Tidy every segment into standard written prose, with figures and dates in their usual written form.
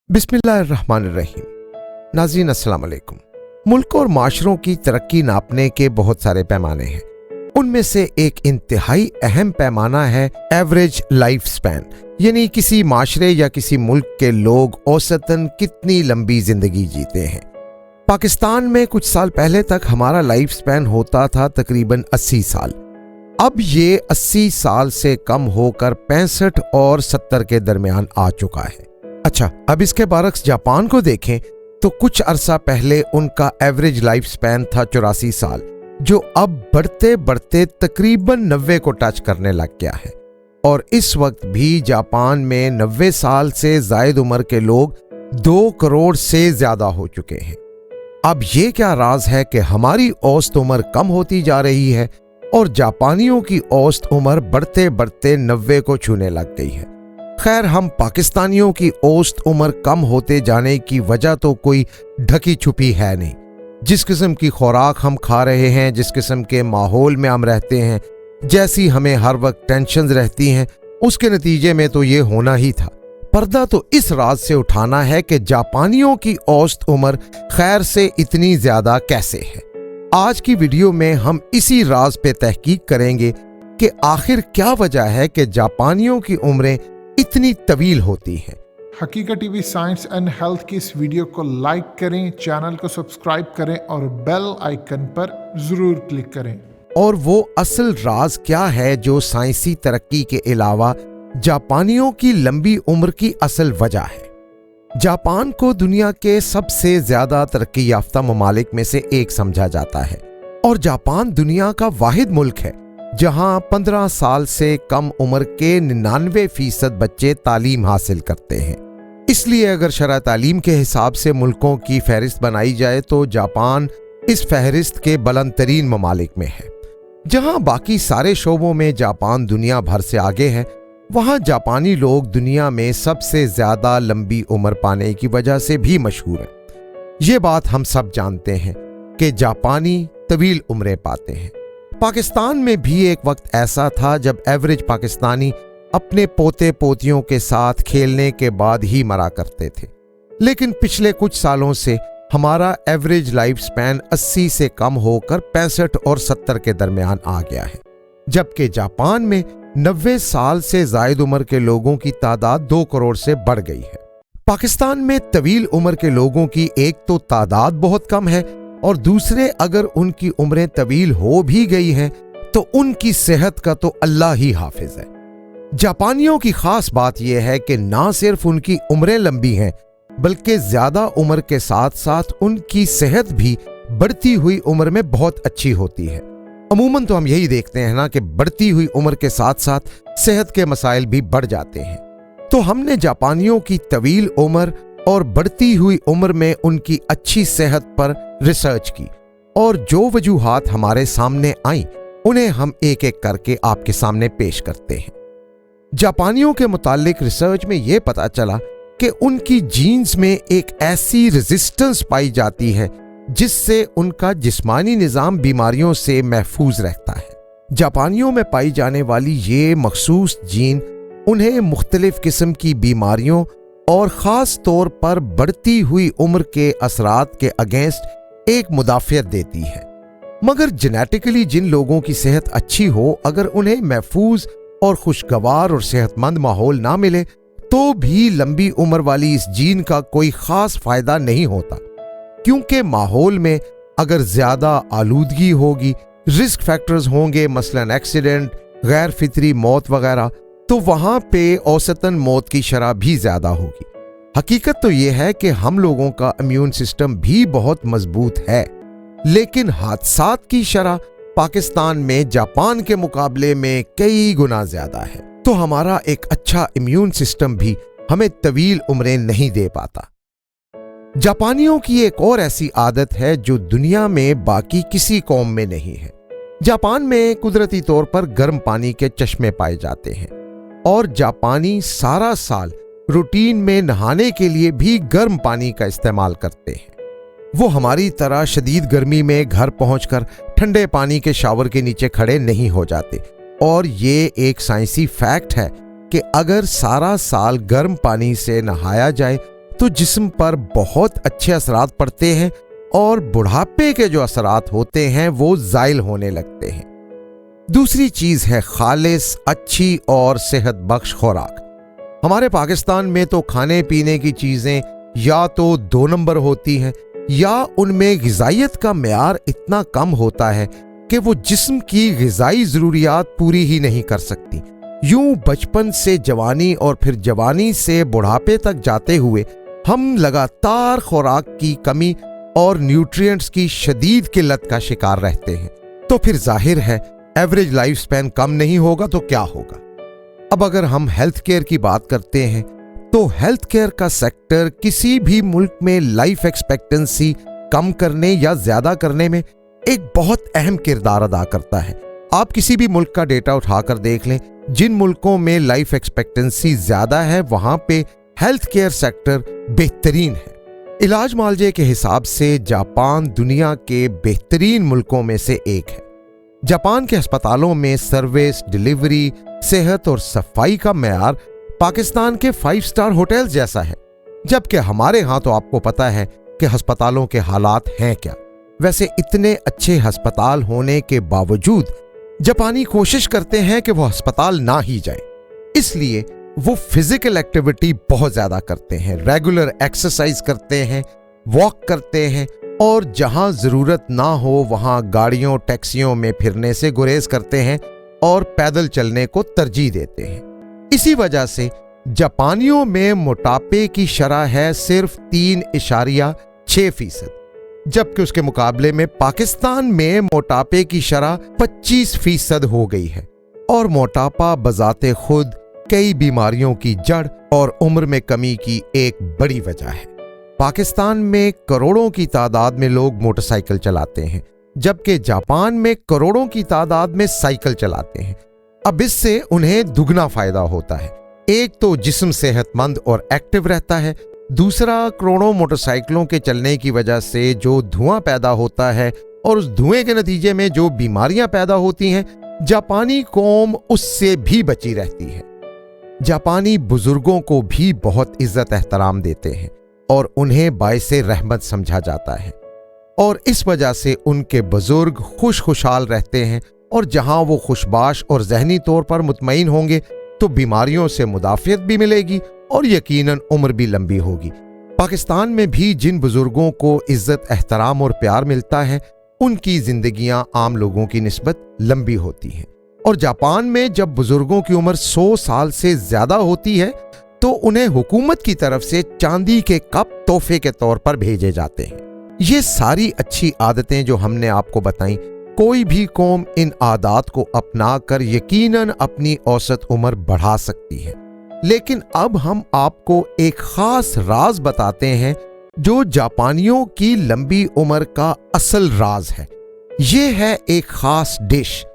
बिस्मिल्लाहिर्रहमानिर्रहीम। नाज़रीन अस्सलाम वालेकुम। मुल्क और माशरों की तरक्की नापने के बहुत सारे पैमाने हैं। उनमें से एक इंतहाई अहम पैमाना है एवरेज लाइफ स्पैन, यानी किसी माशरे या किसी मुल्क के लोग औसतन कितनी लंबी जिंदगी जीते हैं। पाकिस्तान में कुछ साल पहले तक हमारा लाइफ स्पैन होता था तकरीबन 80 साल। अब ये 80 साल से कम होकर 65 और 70 के दरमियान आ चुका है। अच्छा, अब इसके बरक्स जापान को देखें तो कुछ अरसा पहले उनका एवरेज लाइफ स्पैन था 84 साल, जो अब बढ़ते बढ़ते तकरीबन 90 को टच करने लग गया है। और इस वक्त भी जापान में 90 साल से जायद उम्र के लोग 2 करोड़ से ज्यादा हो चुके हैं। अब ये क्या राज है कि हमारी औसत उम्र कम होती जा रही है और जापानियों की औसत उम्र बढ़ते बढ़ते 90 को छूने लग गई है। खैर, हम पाकिस्तानियों की औसत उम्र कम होते जाने की वजह तो कोई ढकी छुपी है नहीं। जिस किस्म की खुराक हम खा रहे हैं, जिस किस्म के माहौल में हम रहते हैं, जैसी हमें हर वक्त टेंशन रहती हैं, उसके नतीजे में तो ये होना ही था। पर्दा तो इस राज से उठाना है कि जापानियों की औसत उम्र खैर से इतनी ज्यादा कैसे है। आज की वीडियो में हम इसी राज पे तहकीक करेंगे कि आखिर क्या वजह है कि जापानियों की उम्रें इतनी तवील होती हैं। हकीकत टीवी साइंस एंड हेल्थ की इस वीडियो को लाइक करें, चैनल को सब्सक्राइब करें और बेल आइकन पर जरूर क्लिक करें। और वो असल राज क्या है जो साइंसी तरक्की के अलावा जापानियों की लंबी उम्र की असल वजह है। जापान को दुनिया के सबसे ज्यादा तरक्की याफ्ता ममालिक में से एक समझा जाता है और जापान दुनिया का वाहिद मुल्क है जहां 15 साल से कम उम्र के 99% बच्चे तालीम हासिल करते हैं। इसलिए अगर शरह तालीम के हिसाब से मुल्कों की फहरिस्त बनाई जाए तो जापान इस फहरिस्त के बुलंद तरीन ममालिक में है। जहां बाकी सारे शोबों में जापान दुनिया भर से आगे है, वहां जापानी लोग दुनिया में सबसे ज्यादा लंबी उम्र पाने की वजह से भी मशहूर है। ये बात हम सब जानते हैं कि जापानी तवील उम्रें पाते हैं। पाकिस्तान में भी एक वक्त ऐसा था जब एवरेज पाकिस्तानी अपने पोते पोतियों के साथ खेलने के बाद ही मरा करते थे। लेकिन पिछले कुछ सालों से हमारा एवरेज लाइफ स्पैन 80 से कम होकर 65 और 70 के दरमियान आ गया है, जबकि जापान में 90 साल से जायद उम्र के लोगों की तादाद 2 करोड़ से बढ़ गई है। पाकिस्तान में तवील उम्र के लोगों की एक तो तादाद बहुत कम है और दूसरे अगर उनकी उम्रें तवील हो भी गई हैं तो उनकी सेहत का तो अल्लाह ही हाफिज है। जापानियों की खास बात यह है कि ना सिर्फ उनकी उम्रें लंबी हैं बल्कि ज्यादा उम्र के साथ साथ उनकी सेहत भी बढ़ती हुई उम्र में बहुत अच्छी होती है। अमूमन तो हम यही देखते हैं ना कि बढ़ती हुई उम्र के साथ साथ सेहत के मसाइल भी बढ़ जाते हैं। तो हमने जापानियों की तवील उम्र और बढ़ती हुई उम्र में उनकी अच्छी सेहत पर रिसर्च की और जो वजूहात हमारे सामने आई उन्हें हम एक एक करके आपके सामने पेश करते हैं। जापानियों के मुतालिक रिसर्च में यह पता चला कि उनकी जीन्स में एक ऐसी रेजिस्टेंस पाई जाती है जिससे उनका जिस्मानी निजाम बीमारियों से महफूज रहता है। जापानियों में पाई जाने वाली ये मखसूस जीन उन्हें मुख्तलिफ किस्म की बीमारियों और ख़ास तौर पर बढ़ती हुई उम्र के असरात के अगेंस्ट एक मुदाफ़ियत देती है। मगर जेनेटिकली जिन लोगों की सेहत अच्छी हो, अगर उन्हें महफूज और खुशगवार और सेहतमंद माहौल ना मिले तो भी लंबी उम्र वाली इस जीन का कोई ख़ास फ़ायदा नहीं होता, क्योंकि माहौल में अगर ज़्यादा आलूदगी होगी, रिस्क फैक्टर्स होंगे, मसलन एक्सीडेंट, गैर फितरी मौत वगैरह, तो वहां पे औसतन मौत की शरह भी ज्यादा होगी। हकीकत तो यह है कि हम लोगों का इम्यून सिस्टम भी बहुत मजबूत है, लेकिन हादसात की शरह पाकिस्तान में जापान के मुकाबले में कई गुना ज्यादा है। तो हमारा एक अच्छा इम्यून सिस्टम भी हमें तवील उम्रें नहीं दे पाता। जापानियों की एक और ऐसी आदत है जो दुनिया में बाकी किसी कौम में नहीं है। जापान में कुदरती तौर पर गर्म पानी के चश्मे पाए जाते हैं और जापानी सारा साल रूटीन में नहाने के लिए भी गर्म पानी का इस्तेमाल करते हैं। वो हमारी तरह शदीद गर्मी में घर पहुंचकर ठंडे पानी के शावर के नीचे खड़े नहीं हो जाते। और ये एक साइंसी फैक्ट है कि अगर सारा साल गर्म पानी से नहाया जाए तो जिस्म पर बहुत अच्छे असरात पड़ते हैं और बुढ़ापे के जो असरात होते हैं वो ज़ाइल होने लगते हैं। दूसरी चीज़ है खालिस, अच्छी और सेहत बख्श खुराक। हमारे पाकिस्तान में तो खाने पीने की चीज़ें या तो 2 नंबर होती हैं या उनमें ग़िज़ाइयत का मेयार इतना कम होता है कि वो जिस्म की ग़िज़ाई ज़रूरियात पूरी ही नहीं कर सकती। यूं बचपन से जवानी और फिर जवानी से बुढ़ापे तक जाते हुए हम लगातार खुराक की कमी और न्यूट्रिएंट्स की शदीद किल्लत का शिकार रहते हैं। तो फिर जाहिर है एवरेज लाइफ स्पैन कम नहीं होगा तो क्या होगा। अब अगर हम हेल्थ केयर की बात करते हैं तो हेल्थ केयर का सेक्टर किसी भी मुल्क में लाइफ एक्सपेक्टेंसी कम करने या ज्यादा करने में एक बहुत अहम किरदार अदा करता है। आप किसी भी मुल्क का डेटा उठाकर देख लें, जिन मुल्कों में लाइफ एक्सपेक्टेंसी ज्यादा है वहां पे हेल्थ केयर सेक्टर बेहतरीन है। इलाज मुआवजे के हिसाब से जापान दुनिया के बेहतरीन मुल्कों में से एक है। जापान के अस्पतालों में सर्विस, डिलीवरी, सेहत और सफाई का मेयार पाकिस्तान के 5 स्टार होटल जैसा है, जबकि हमारे यहाँ तो आपको पता है कि अस्पतालों के हालात हैं क्या। वैसे इतने अच्छे अस्पताल होने के बावजूद जापानी कोशिश करते हैं कि वो अस्पताल ना ही जाएं, इसलिए वो फिजिकल एक्टिविटी बहुत ज्यादा करते हैं, रेगुलर एक्सरसाइज करते हैं, वॉक करते हैं और जहां जरूरत ना हो वहां गाड़ियों टैक्सियों में फिरने से गुरेज करते हैं और पैदल चलने को तरजीह देते हैं। इसी वजह से जापानियों में मोटापे की शरह है सिर्फ 3.6%, जबकि उसके मुकाबले में पाकिस्तान में मोटापे की शरह 25% हो गई है। और मोटापा बजाते खुद कई बीमारियों की जड़ और उम्र में कमी की एक बड़ी वजह है। पाकिस्तान में करोड़ों की तादाद में लोग मोटरसाइकिल चलाते हैं, जबकि जापान में करोड़ों की तादाद में साइकिल चलाते हैं। अब इससे उन्हें दुगना फायदा होता है। एक तो जिस्म सेहतमंद और एक्टिव रहता है, दूसरा करोड़ों मोटरसाइकिलों के चलने की वजह से जो धुआं पैदा होता है और उस धुएं के नतीजे में जो बीमारियां पैदा होती हैं, जापानी कौम उससे भी बची रहती है। जापानी बुजुर्गों को भी बहुत इज्जत एहतराम देते हैं और उन्हें बाइसे रहमत समझा जाता है और इस वजह से उनके बुजुर्ग खुशहाल रहते हैं और जहां वो खुशबाश और जहनी तौर पर मुतमईन होंगे तो बीमारियों से मुदाफियत भी मिलेगी और यकीनन उम्र भी लंबी होगी। पाकिस्तान में भी जिन बुजुर्गों को इज्जत एहतराम और प्यार मिलता है उनकी जिंदगियां आम लोगों की निस्बत लंबी होती हैं। और जापान में जब बुजुर्गों की उम्र 100 साल से ज्यादा होती है तो उन्हें हुकूमत की तरफ से चांदी के कप तोहफे के तौर पर भेजे जाते हैं। ये सारी अच्छी आदतें जो हमने आपको बताई, कोई भी कौम इन आदत को अपना कर यकीनन अपनी औसत उम्र बढ़ा सकती है। लेकिन अब हम आपको एक खास राज बताते हैं जो जापानियों की लंबी उम्र का असल राज है। ये है एक खास डिश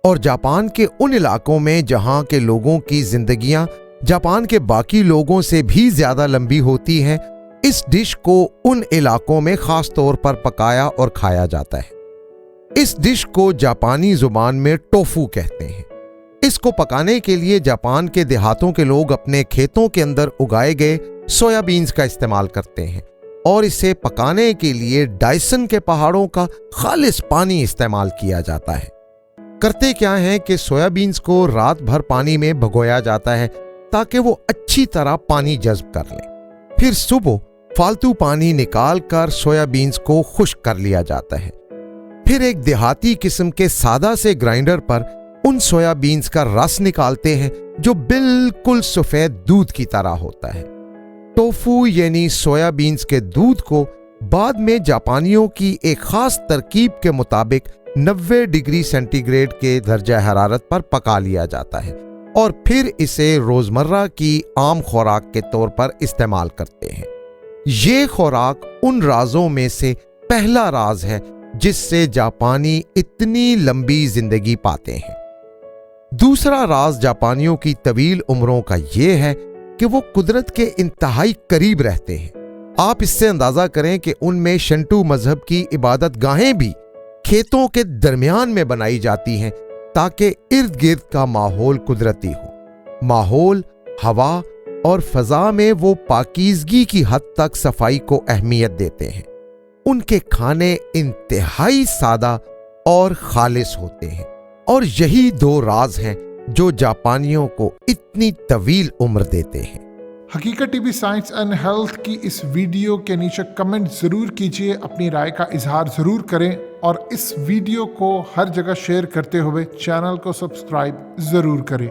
और जापान के उन इलाकों में जहां के लोगों की जिंदगियां जापान के बाकी लोगों से भी ज्यादा लंबी होती हैं, इस डिश को उन इलाकों में खास तौर पर पकाया और खाया जाता है। इस डिश को जापानी जुबान में टोफू कहते हैं। इसको पकाने के लिए जापान के देहातों के लोग अपने खेतों के अंदर उगाए गए सोयाबीन्स का इस्तेमाल करते हैं और इसे पकाने के लिए डाइसन के पहाड़ों का खालिस पानी इस्तेमाल किया जाता है। करते क्या है कि सोयाबीन्स को रात भर पानी में भिगोया जाता है ताकि वो अच्छी तरह पानी जज्ब कर ले। फिर सुबह फालतू पानी निकाल कर सोयाबीन्स को खुश्क कर लिया जाता है। फिर एक देहाती किस्म के सादा से ग्राइंडर पर उन सोयाबीन्स का रस निकालते हैं जो बिल्कुल सफेद दूध की तरह होता है। टोफू यानी सोयाबीन्स के दूध को बाद में जापानियों की एक खास तरकीब के मुताबिक 90 डिग्री सेंटीग्रेड के दर्जा हरारत पर पका लिया जाता है और फिर इसे रोजमर्रा की आम खुराक के तौर पर इस्तेमाल करते हैं। ये खुराक उन राजों में से पहला राज है जिससे जापानी इतनी लंबी जिंदगी पाते हैं। दूसरा राज जापानियों की तवील उम्रों का ये है कि वो कुदरत के इंतहाई करीब रहते हैं। आप इससे अंदाजा करें कि उनमें शंटू मजहब की इबादत गाहें भी खेतों के दरमियान में बनाई जाती हैं ताकि इर्द गिर्द का माहौल कुदरती हो। माहौल, हवा اور فضا میں وہ پاکیزگی کی حد تک صفائی کو اہمیت دیتے ہیں۔ ان کے کھانے انتہائی سادہ اور خالص ہوتے ہیں، اور یہی دو راز ہیں جو جاپانیوں کو اتنی طویل عمر دیتے ہیں۔ حقیقت T V science and health کی اس ویڈیو کے نیچے کمنٹ ضرور کیجئے، اپنی رائے کا اظہار ضرور کریں، اور اس ویڈیو کو ہر جگہ شیئر کرتے ہوئے چینل کو سبسکرائب ضرور کریں۔